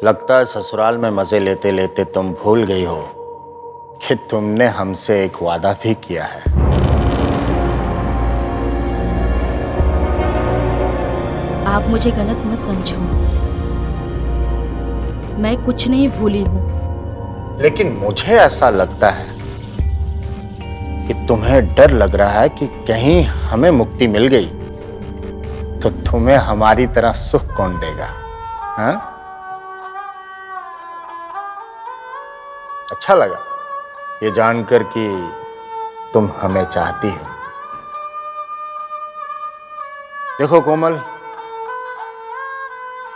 लगता है ससुराल में मजे लेते लेते तुम भूल गई हो कि तुमने हमसे एक वादा भी किया है। आप मुझे गलत मत समझो, मैं कुछ नहीं भूली हूँ। लेकिन मुझे ऐसा लगता है कि तुम्हें डर लग रहा है कि कहीं हमें मुक्ति मिल गई तो तुम्हें हमारी तरह सुख कौन देगा? हाँ? अच्छा लगा ये जानकर कि तुम हमें चाहती हो। देखो कोमल,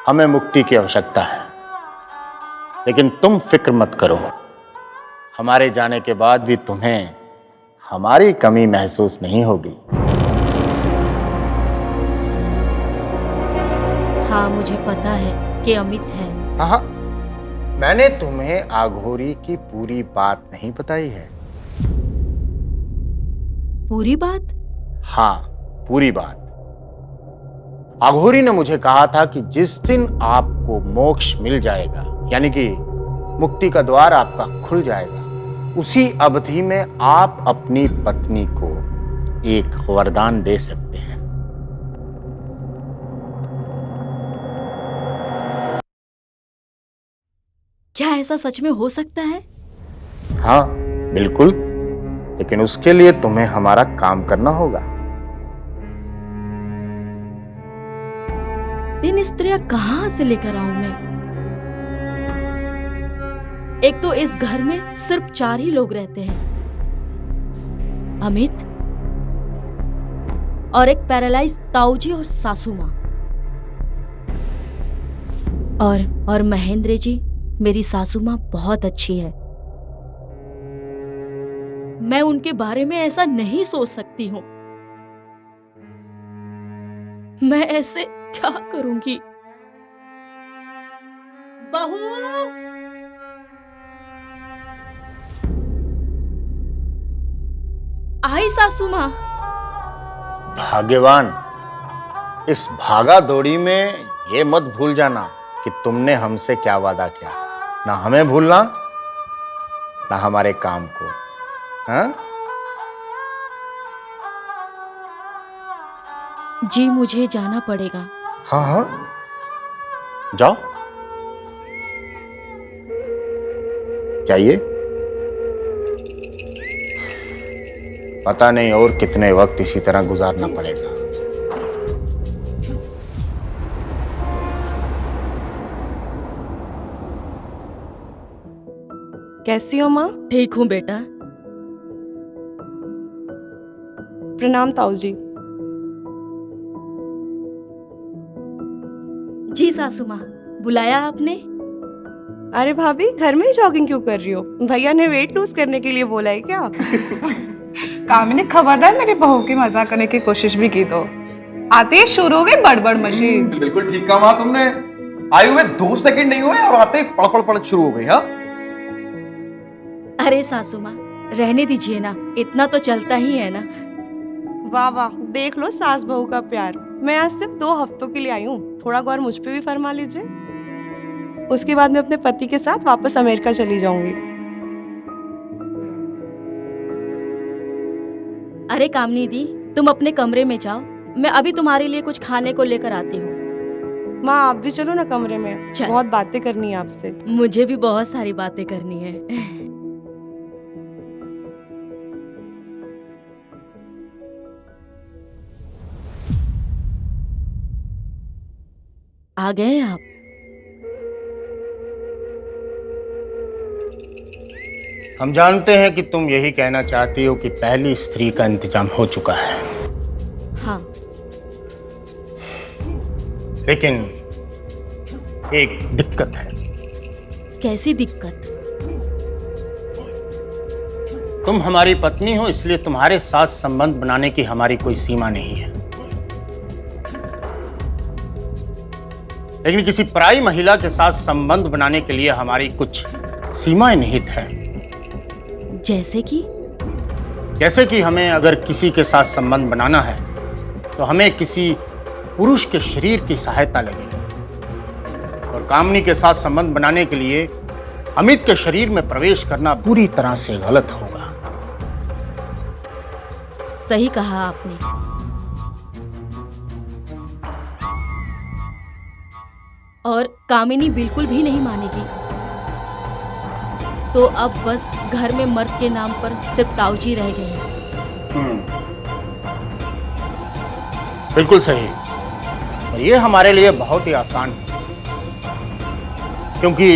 हमें मुक्ति की आवश्यकता है, लेकिन तुम फिक्र मत करो। हमारे जाने के बाद भी तुम्हें हमारी कमी महसूस नहीं होगी। हाँ, मुझे पता है कि अमित है। हाँ, मैंने तुम्हें आघोरी की पूरी बात नहीं बताई है। पूरी बात? हाँ, पूरी बात। आघोरी ने मुझे कहा था कि जिस दिन आपको मोक्ष मिल जाएगा, यानी कि मुक्ति का द्वार आपका खुल जाएगा, उसी अवधि में आप अपनी पत्नी को एक वरदान दे सकते हैं। क्या ऐसा सच में हो सकता है? हाँ, बिल्कुल, लेकिन उसके लिए तुम्हें हमारा काम करना होगा। 3 स्त्रियां कहाँ से लेकर आऊं मैं? एक तो इस घर में सिर्फ 4 ही लोग रहते हैं, अमित और एक पैरालाइज ताऊजी और सासू माँ, और महेंद्र जी। मेरी सासू माँ बहुत अच्छी है। मैं उनके बारे में ऐसा नहीं सोच सकती हूँ। मैं ऐसे क्या करूंगी? बहू, आई सासू माँ। भाग्यवान, इस भागा दौड़ी में ये मत भूल जाना कि तुमने हमसे क्या वादा किया। ना हमें भूलना, ना हमारे काम को। हाँ? जी, मुझे जाना पड़ेगा। हाँ हाँ, जाओ। जाइए। पता नहीं और कितने वक्त इसी तरह गुजारना पड़ेगा। कैसी हो माँ? ठीक हूँ बेटा। प्रणाम ताऊ जी। जी सासू माँ, बुलाया आपने? अरे भाभी, घर में ही जॉगिंग क्यों कर रही हो? भैया ने वेट लूज करने के लिए बोला है क्या? कामिनी खबरदार मेरी बहू की मजाक करने की कोशिश भी की तो आते ही शुरू हो गई बड़बड़ मशीन। बिल्कुल ठीक कहा माँ तुमने। आए हुए 2 सेकंड नहीं हुए और आते ही पड़ पड़ शुरू हो गई। हाँ, अरे सासू माँ, रहने दीजिए ना, इतना तो चलता ही है ना। वाह वाह, देख लो सास बहू का प्यार। मैं आज सिर्फ 2 हफ्तों के लिए आई हूँ, थोड़ा गौर मुझ पे भी फरमा लीजिए। उसके बाद मैं अपने पति के साथ वापस अमेरिका चली जाऊंगी। अरे कामनी दी, तुम अपने कमरे में जाओ, मैं अभी तुम्हारे लिए कुछ खाने को लेकर आती हूँ। माँ, आप भी चलो ना कमरे में, चल। बहुत बातें करनी है आपसे। मुझे भी बहुत सारी बातें करनी है। आ गए आप? हम जानते हैं कि तुम यही कहना चाहती हो कि पहली स्त्री का इंतजाम हो चुका है। हाँ। लेकिन एक दिक्कत है। कैसी दिक्कत? तुम हमारी पत्नी हो, इसलिए तुम्हारे साथ संबंध बनाने की हमारी कोई सीमा नहीं है। लेकिन किसी पराई महिला के साथ संबंध बनाने के लिए हमारी कुछ सीमाएं निहित है। जैसे कि हमें अगर किसी के साथ संबंध बनाना है तो हमें किसी पुरुष के शरीर की सहायता लगेगी, और कामनी के साथ संबंध बनाने के लिए अमित के शरीर में प्रवेश करना पूरी तरह से गलत होगा। सही कहा आपने। और कामिनी बिल्कुल भी नहीं मानेगी। तो अब बस घर में मर्द के नाम पर सिर्फ ताऊजी रह गए हैं। बिल्कुल सही। और ये हमारे लिए बहुत ही आसान है, क्योंकि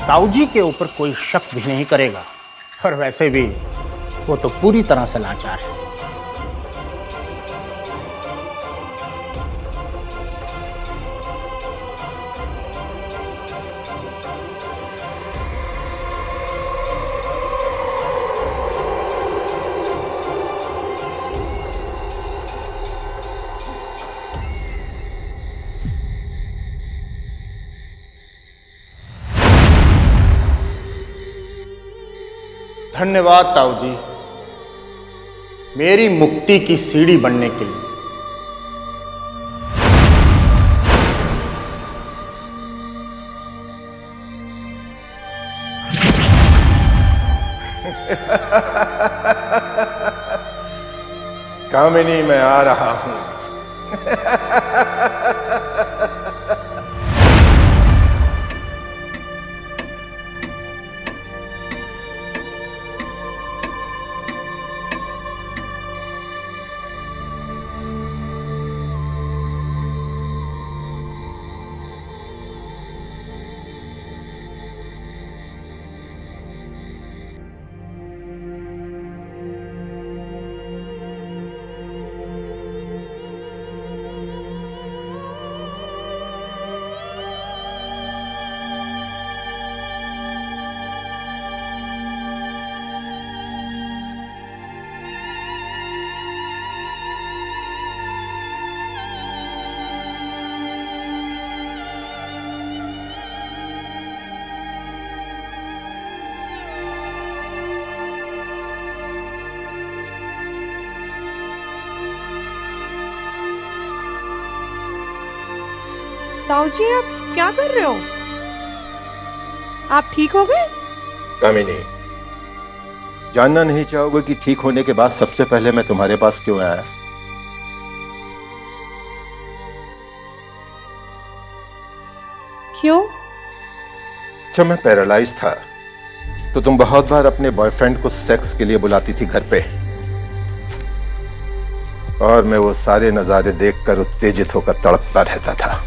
ताऊजी के ऊपर कोई शक भी नहीं करेगा। और वैसे भी वो तो पूरी तरह से लाचार है। धन्यवाद ताऊजी, मेरी मुक्ति की सीढ़ी बनने के लिए। कामिनी, मैं आ रहा हूं। ताऊजी, आप क्या कर रहे हो? आप ठीक हो गए? कामिनी, जानना नहीं चाहोगे कि ठीक होने के बाद सबसे पहले मैं तुम्हारे पास क्यों आया? क्यों? जब मैं पैरालाइज था तो तुम बहुत बार अपने बॉयफ्रेंड को सेक्स के लिए बुलाती थी घर पे, और मैं वो सारे नजारे देखकर उत्तेजित होकर तड़पता रहता था।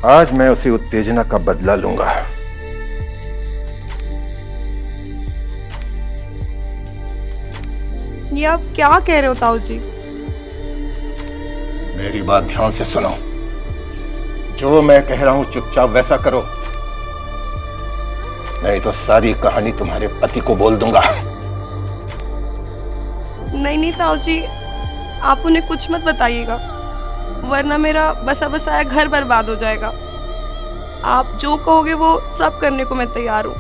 आज मैं उसी उत्तेजना का बदला लूंगा। ये आप क्या कह रहे हो ताऊजी? मेरी बात ध्यान से सुनो। जो मैं कह रहा हूं चुपचाप वैसा करो, नहीं तो सारी कहानी तुम्हारे पति को बोल दूंगा। नहीं नहीं ताऊजी, आप उन्हें कुछ मत बताइएगा, वरना मेरा बसा बसाया घर बर्बाद हो जाएगा। आप जो कहोगे वो सब करने को मैं तैयार हूँ।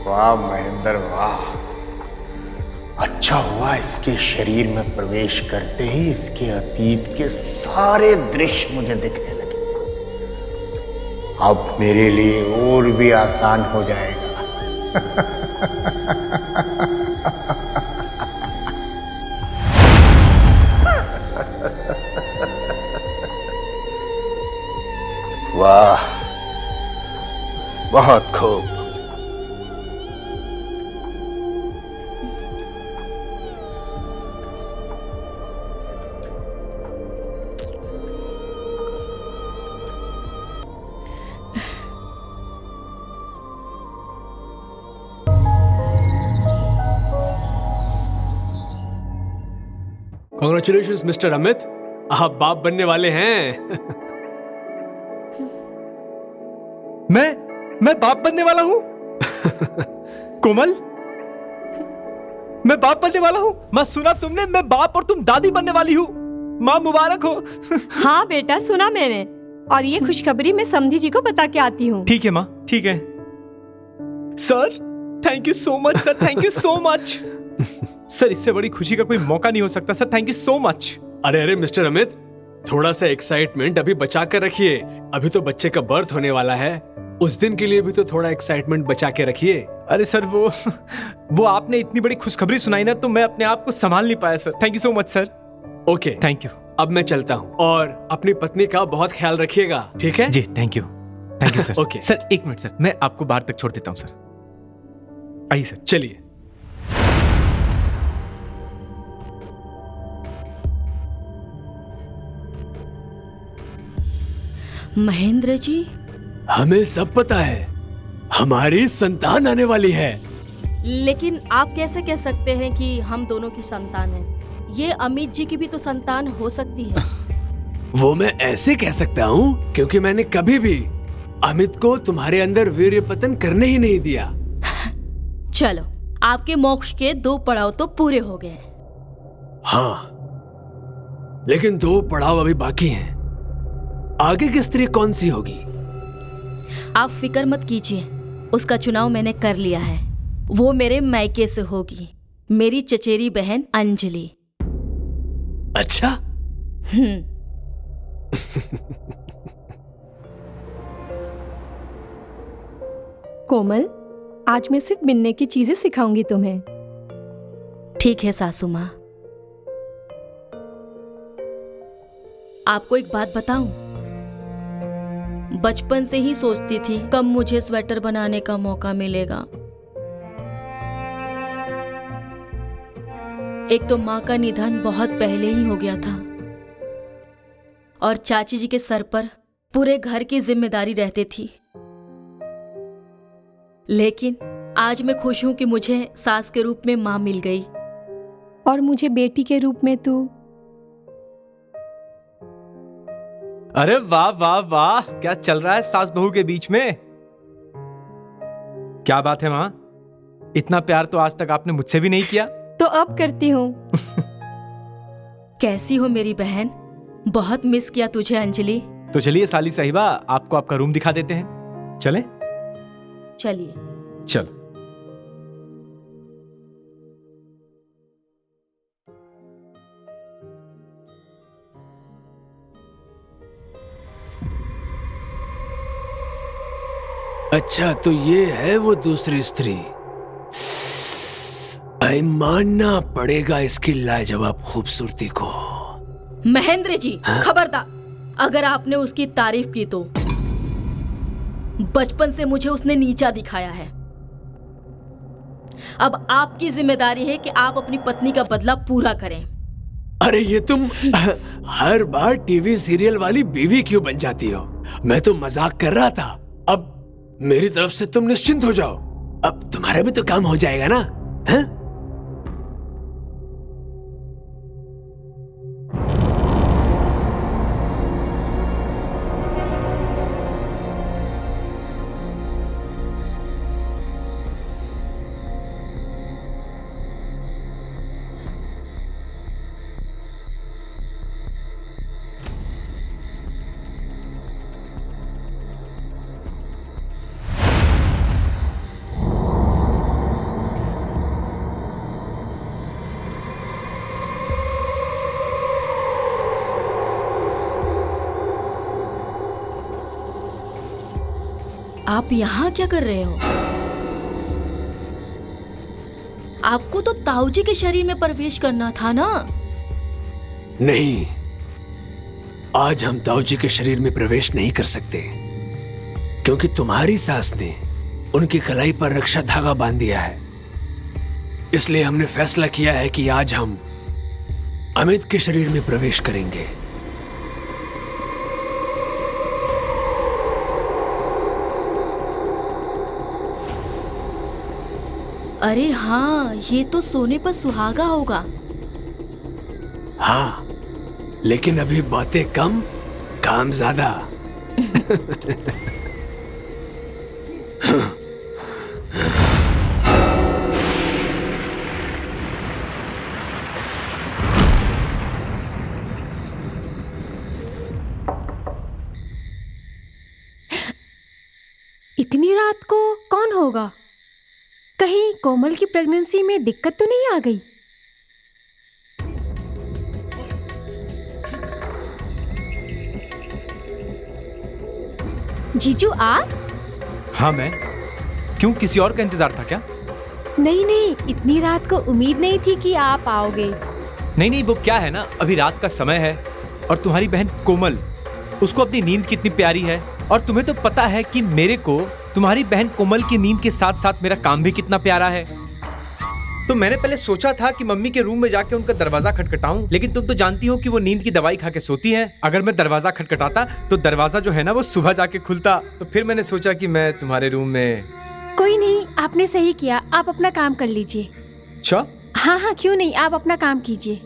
वाह महेंद्र वाह, अच्छा हुआ इसके शरीर में प्रवेश करते ही इसके अतीत के सारे दृश्य मुझे दिखने लगे। अब मेरे लिए और भी आसान हो जाएगा। वाह, बहुत खूब। Congratulations, मिस्टर अमित, आप बाप बनने वाले हैं। मैं बाप बनने वाला हूं। कोमल, मैं बाप बनने वाला हूं। मैं सुना तुमने, मैं बाप और तुम दादी बनने वाली हूं। माँ मुबारक हो। हाँ बेटा, सुना मैंने, और ये खुशखबरी मैं समधी जी को बता के आती हूँ। ठीक है माँ, ठीक है। Sir thank you so much sir, thank you so much. Sir इससे बड़ी खुशी का कोई मौका नहीं हो सकता sir, thank you so much. अरे मिस्टर अमित, थोड़ा सा एक्साइटमेंट अभी बचा कर रखिए। अभी तो बच्चे का बर्थ होने वाला है, उस दिन के लिए भी तो थोड़ा एक्साइटमेंट बचा के रखिए। अरे सर वो आपने इतनी बड़ी खुशखबरी सुनाई ना, तो मैं अपने आप को संभाल नहीं पाया sir. Thank you so much sir. Okay thank you. अब मैं चलता हूँ, और अपनी पत्नी का बहुत ख्याल रखिएगा, ठीक है? जी thank you sir. Okay. Sir एक मिनट सर, मैं आपको बाहर तक छोड़ देता हूँ सर। आइए सर। चलिए। महेंद्र जी, हमें सब पता है, हमारी संतान आने वाली है। लेकिन आप कैसे कह सकते हैं कि हम दोनों की संतान है? ये अमित जी की भी तो संतान हो सकती है। वो मैं ऐसे कह सकता हूँ क्योंकि मैंने कभी भी अमित को तुम्हारे अंदर वीर्य पतन करने ही नहीं दिया। चलो, आपके मोक्ष के 2 पड़ाव तो पूरे हो गए। हाँ, लेकिन 2 पड़ाव अभी बाकी हैं। आगे की स्त्री कौन सी होगी? आप फिक्र मत कीजिए, उसका चुनाव मैंने कर लिया है। वो मेरे मायके से होगी, मेरी चचेरी बहन अंजलि। अच्छा। कोमल, आज मैं सिर्फ मिलने की चीजें सिखाऊंगी तुम्हें। ठीक है सासू माँ। आपको एक बात बताऊं, बचपन से ही सोचती थी कब मुझे स्वेटर बनाने का मौका मिलेगा। एक तो माँ का निधन बहुत पहले ही हो गया था, और चाची जी के सर पर पूरे घर की जिम्मेदारी रहती थी। लेकिन आज मैं खुश हूं कि मुझे सास के रूप में माँ मिल गई, और मुझे बेटी के रूप में तू। अरे वाह वाह वाह, क्या चल रहा है सास बहू के बीच में? क्या बात है माँ, इतना प्यार तो आज तक आपने मुझसे भी नहीं किया। तो अब करती हूँ। कैसी हो मेरी बहन? बहुत मिस किया तुझे अंजलि। तो चलिए साली साहिबा, आपको आपका रूम दिखा देते हैं। चलें? चलिए। चलो। अच्छा, तो ये है वो दूसरी स्त्री। मानना पड़ेगा इसकी लाजवाब खूबसूरती को। महेंद्र जी, खबरदार, अगर आपने उसकी तारीफ की तो बचपन से मुझे उसने नीचा दिखाया है। अब आपकी जिम्मेदारी है कि आप अपनी पत्नी का बदला पूरा करें। अरे ये तुम हर बार टीवी सीरियल वाली बीवी क्यों बन जाती हो? मैं तो मजाक कर रहा था। अब मेरी तरफ से तुम निश्चिंत हो जाओ, अब तुम्हारा भी तो काम हो जाएगा ना? हैं? आप यहाँ क्या कर रहे हो? आपको तो ताऊजी के शरीर में प्रवेश करना था ना? नहीं, आज हम ताऊजी के शरीर में प्रवेश नहीं कर सकते, क्योंकि तुम्हारी सास ने उनकी कलाई पर रक्षा धागा बांध दिया है। इसलिए हमने फैसला किया है कि आज हम अमित के शरीर में प्रवेश करेंगे। अरे हाँ, ये तो सोने पर सुहागा होगा। हाँ, लेकिन अभी बातें कम, काम ज्यादा। रात को कौन होगा? कहीं कोमल की प्रेगनेंसी में दिक्कत तो नहीं आ गई? जीजू आप? हाँ मैं। क्यों, किसी और का इंतजार था क्या? नहीं नहीं, इतनी रात को उम्मीद नहीं थी कि आप आओगे। नहीं नहीं, वो क्या है ना, अभी रात का समय है और तुम्हारी बहन कोमल, उसको अपनी नींद कितनी प्यारी है, और तुम्हें तो पता है कि मेरे को तुम्हारी बहन कोमल की नींद के साथ साथ मेरा काम भी कितना प्यारा है। तो मैंने पहले सोचा था कि मम्मी के रूम में जाके उनका दरवाजा खटखटाऊं, लेकिन तुम तो जानती हो कि वो नींद की दवाई खा के सोती हैं। अगर मैं दरवाजा खटखटाता तो दरवाजा जो है ना वो सुबह जाके खुलता। तो फिर मैंने सोचा कि मैं तुम्हारे रूम में। कोई नहीं, आपने सही किया। आप अपना काम कर लीजिए। अच्छा? हाँ हाँ, क्यों नहीं, आप अपना काम कीजिए।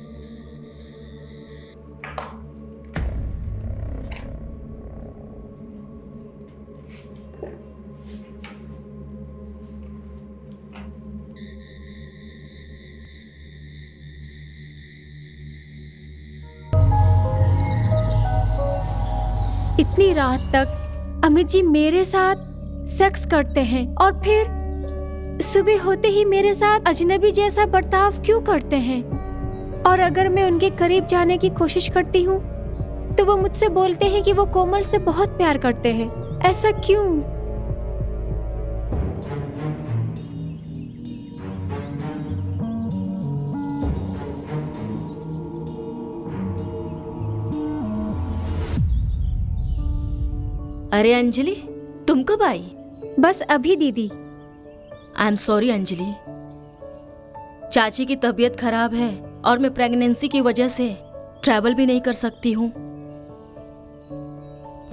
इतनी रात तक अमित जी मेरे साथ सेक्स करते हैं और फिर सुबह होते ही मेरे साथ अजनबी जैसा बर्ताव क्यों करते हैं? और अगर मैं उनके करीब जाने की कोशिश करती हूँ तो वो मुझसे बोलते हैं कि वो कोमल से बहुत प्यार करते हैं। ऐसा क्यों? अरे अंजलि, तुम कब आई? बस अभी दीदी। आई एम सॉरी अंजलि, चाची की तबीयत खराब है और मैं प्रेगनेंसी की वजह से ट्रैवल भी नहीं कर सकती हूँ,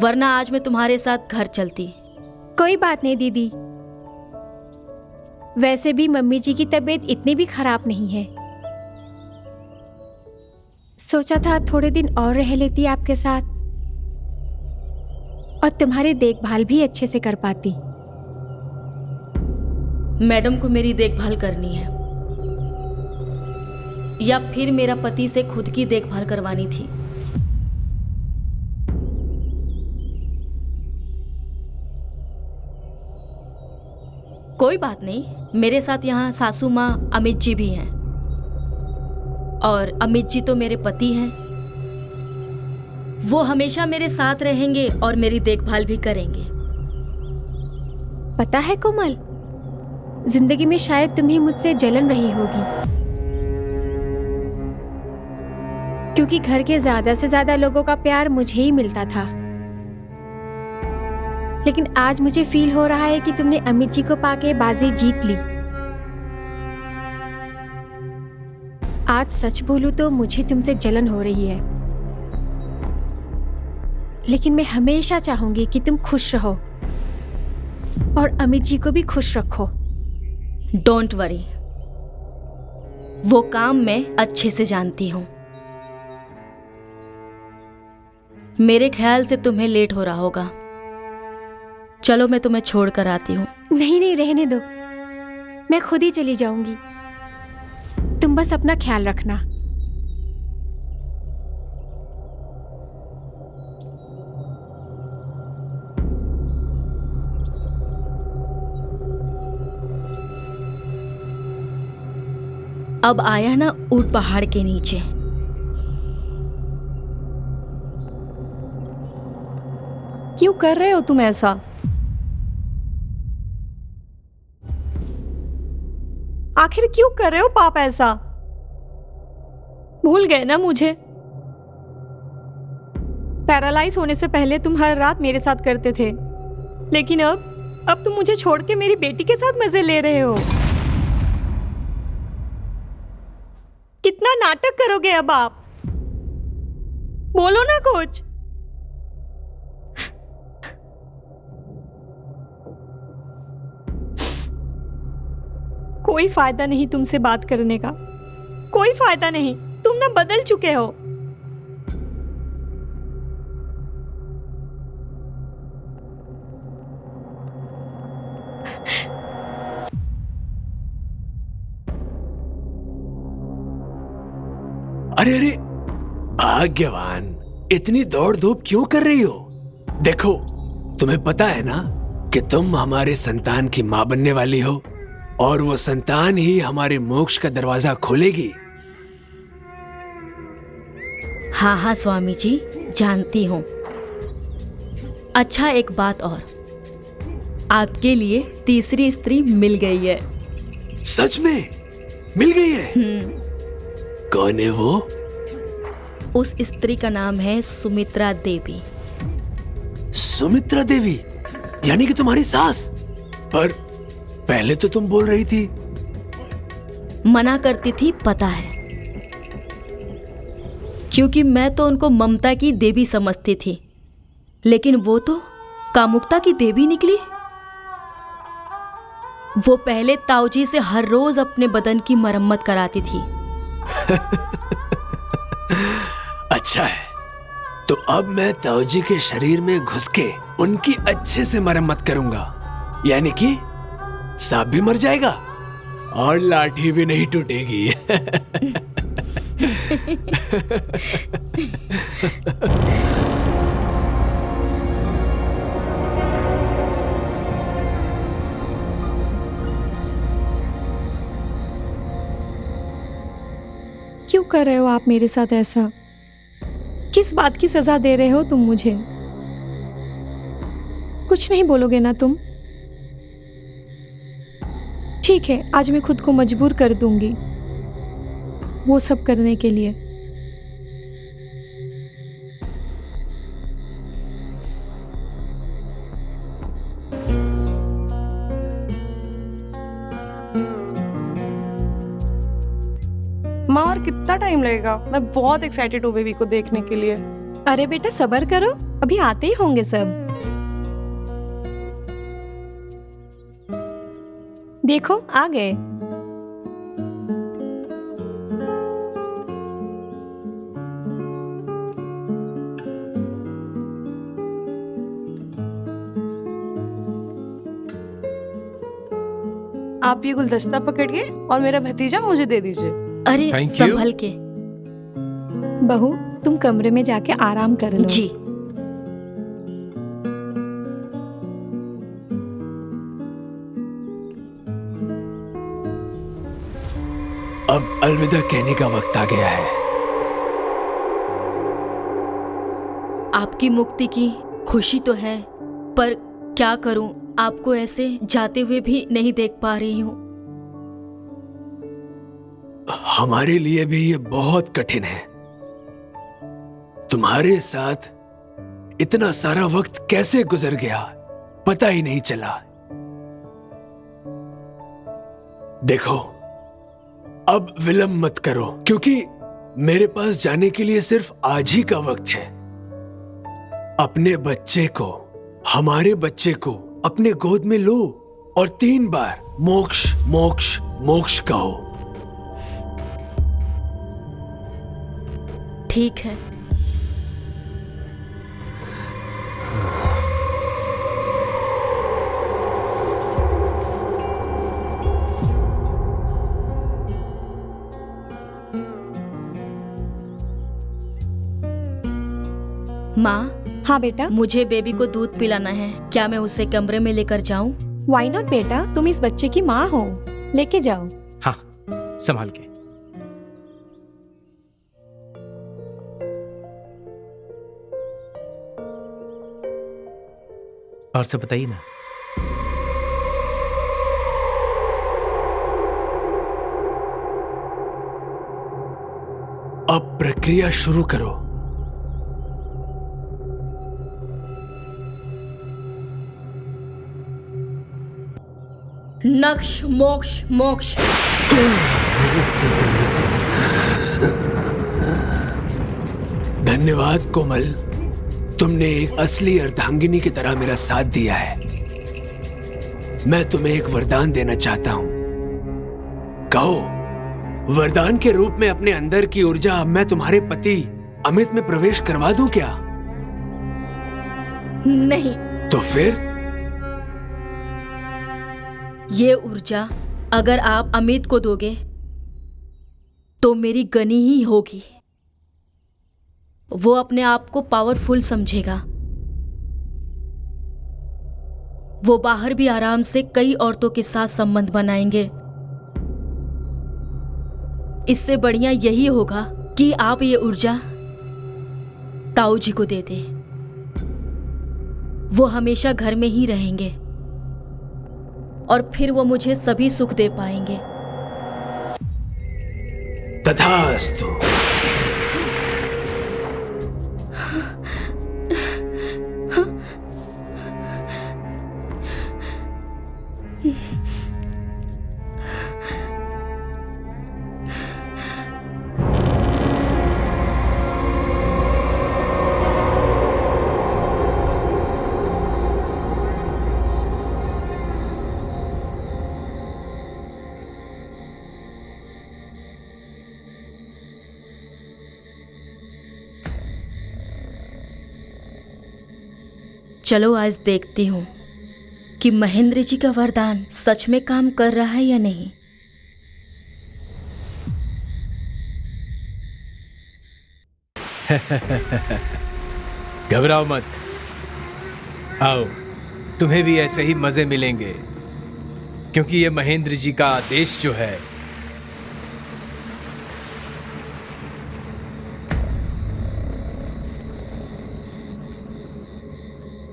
वरना आज मैं तुम्हारे साथ घर चलती। कोई बात नहीं दीदी, वैसे भी मम्मी जी की तबीयत इतनी भी खराब नहीं है। सोचा था थोड़े दिन और रह लेती आपके साथ और तुम्हारी देखभाल भी अच्छे से कर पाती। मैडम को मेरी देखभाल करनी है या फिर मेरा पति से खुद की देखभाल करवानी थी? कोई बात नहीं, मेरे साथ यहाँ सासू माँ अमित जी भी हैं और अमित जी तो मेरे पति हैं। वो हमेशा मेरे साथ रहेंगे और मेरी देखभाल भी करेंगे। पता है कोमल, जिंदगी में शायद तुम्हें मुझसे जलन रही होगी, क्योंकि घर के ज्यादा से ज्यादा लोगों का प्यार मुझे ही मिलता था। लेकिन आज मुझे फील हो रहा है कि तुमने अमित जी को पाके बाजी जीत ली। आज सच बोलूं तो मुझे तुमसे जलन हो रही है, लेकिन मैं हमेशा चाहूंगी कि तुम खुश रहो और अमित जी को भी खुश रखो। डोंट वरी, वो काम मैं अच्छे से जानती हूं। मेरे ख्याल से तुम्हें लेट हो रहा होगा, चलो मैं तुम्हें छोड़ कर आती हूँ। नहीं नहीं, रहने दो, मैं खुद ही चली जाऊंगी। तुम बस अपना ख्याल रखना। अब आया ना ऊंट पहाड़ के नीचे। क्यों कर रहे हो तुम ऐसा? आखिर क्यों कर रहे हो पाप ऐसा? भूल गए ना मुझे? पैरालाइज होने से पहले तुम हर रात मेरे साथ करते थे, लेकिन अब तुम मुझे छोड़ के मेरी बेटी के साथ मजे ले रहे हो। कितना नाटक करोगे अब आप? बोलो ना कुछ। कोई फायदा नहीं तुमसे बात करने का, कोई फायदा नहीं। तुम ना बदल चुके हो। अरे अरे भाग्यवान, इतनी दौड़ धूप क्यों कर रही हो? देखो, तुम्हें पता है ना कि तुम हमारे संतान की मां बनने वाली हो और वो संतान ही हमारे मोक्ष का दरवाजा खोलेगी। हाँ हाँ स्वामी जी, जानती हूँ। अच्छा, एक बात और, आपके लिए तीसरी स्त्री मिल गई है। सच में मिल गई है? कौन है वो? उस स्त्री का नाम है सुमित्रा देवी। सुमित्रा देवी यानी कि तुम्हारी सास? पर पहले तो तुम बोल रही थी। मना करती थी, पता है, क्योंकि मैं तो उनको ममता की देवी समझती थी, लेकिन वो तो कामुकता की देवी निकली। वो पहले ताऊजी से हर रोज अपने बदन की मरम्मत कराती थी। अच्छा है, तो अब मैं ताऊजी के शरीर में घुस के उनकी अच्छे से मरम्मत करूंगा, यानी कि सांप भी मर जाएगा और लाठी भी नहीं टूटेगी। क्यों कर रहे हो आप मेरे साथ ऐसा? किस बात की सजा दे रहे हो तुम मुझे? कुछ नहीं बोलोगे ना तुम? ठीक है, आज मैं खुद को मजबूर कर दूंगी वो सब करने के लिए। माँ, और कितना टाइम लगेगा? मैं बहुत एक्साइटेड हूँ बेबी को देखने के लिए। अरे बेटा सब्र करो, अभी आते ही होंगे सब। देखो आ गए। आप ये गुलदस्ता पकड़िए और मेरा भतीजा मुझे दे दीजिए। अरे Thank you. संभल के। बहू, तुम कमरे में जाके आराम कर लो। जी। अब अलविदा कहने का वक्त आ गया है। आपकी मुक्ति की खुशी तो है, पर क्या करूं, आपको ऐसे जाते हुए भी नहीं देख पा रही हूं। हमारे लिए भी ये बहुत कठिन है। तुम्हारे साथ इतना सारा वक्त कैसे गुजर गया पता ही नहीं चला। देखो, अब विलंब मत करो, क्योंकि मेरे पास जाने के लिए सिर्फ आज ही का वक्त है। अपने बच्चे को, हमारे बच्चे को अपने गोद में लो और 3 बार मोक्ष मोक्ष मोक्ष कहो। ठीक है। माँ। हाँ बेटा। मुझे बेबी को दूध पिलाना है, क्या मैं उसे कमरे में लेकर जाऊं? व्हाई नॉट बेटा, तुम इस बच्चे की माँ हो, लेके जाओ। हाँ, संभाल के। और सब बताइए ना। अब प्रक्रिया शुरू करो। नक्ष मोक्ष मोक्ष। धन्यवाद कोमल, तुमने एक असली अर्धांगिनी की तरह मेरा साथ दिया है। मैं तुम्हें एक वरदान देना चाहता हूं। कहो, वरदान के रूप में अपने अंदर की ऊर्जा मैं तुम्हारे पति अमित में प्रवेश करवा दूं क्या? नहीं। तो फिर? ये ऊर्जा अगर आप अमित को दोगे तो मेरी गनी ही होगी। वो अपने आप को पावरफुल समझेगा। वो बाहर भी आराम से कई औरतों के साथ संबंध बनाएंगे। इससे बढ़िया यही होगा कि आप ये ऊर्जा ताऊ जी को दे दे। वो हमेशा घर में ही रहेंगे और फिर वो मुझे सभी सुख दे पाएंगे। तथास्तु। चलो आज देखती हूँ कि महेंद्र जी का वरदान सच में काम कर रहा है या नहीं। घबराओ मत, आओ, तुम्हें भी ऐसे ही मजे मिलेंगे, क्योंकि ये महेंद्र जी का आदेश जो है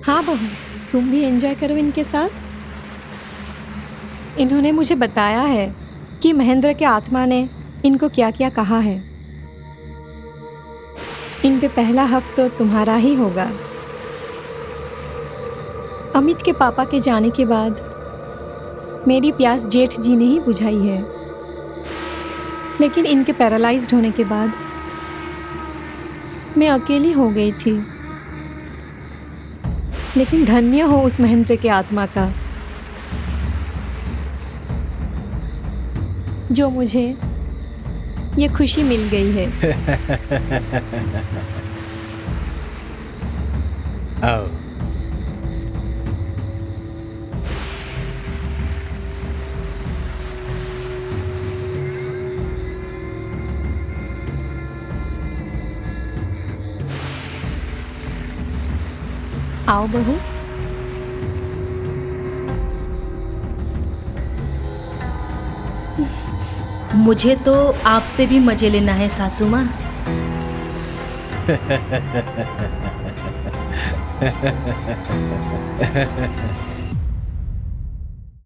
हाँ बहू, तुम भी एंजॉय करो इनके साथ। इन्होंने मुझे बताया है कि महेंद्र के आत्मा ने इनको क्या क्या कहा है। इन पे पहला हक तो तुम्हारा ही होगा। अमित के पापा के जाने के बाद मेरी प्यास जेठ जी ने ही बुझाई है, लेकिन इनके पैरालाइज्ड होने के बाद मैं अकेली हो गई थी। लेकिन धन्य हो उस महेंद्र के आत्मा का जो मुझे ये खुशी मिल गई है। आओ, आओ बहू। मुझे तो आपसे भी मजे लेना है सासू माँ।